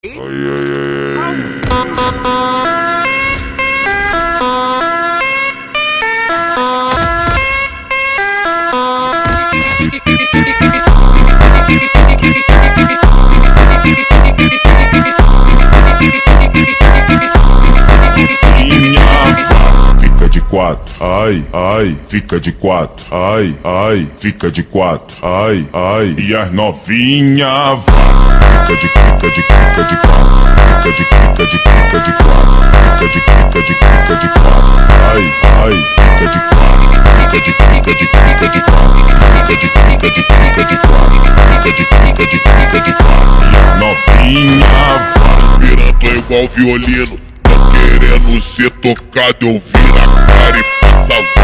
Fica de quatro, ai, ai, fica de quatro, ai, ai, fica de quatro, ai, ai, e as novinha vai. Fica de quatro, fica de quatro, fica de quatro, fica de quatro, ai, ai, fica de quatro, fica de quatro, fica de quatro, fica de quatro, fica de quatro, e as novinha vai. Virando igual violino, tô querendo ser tocado, eu viro a cara e passa a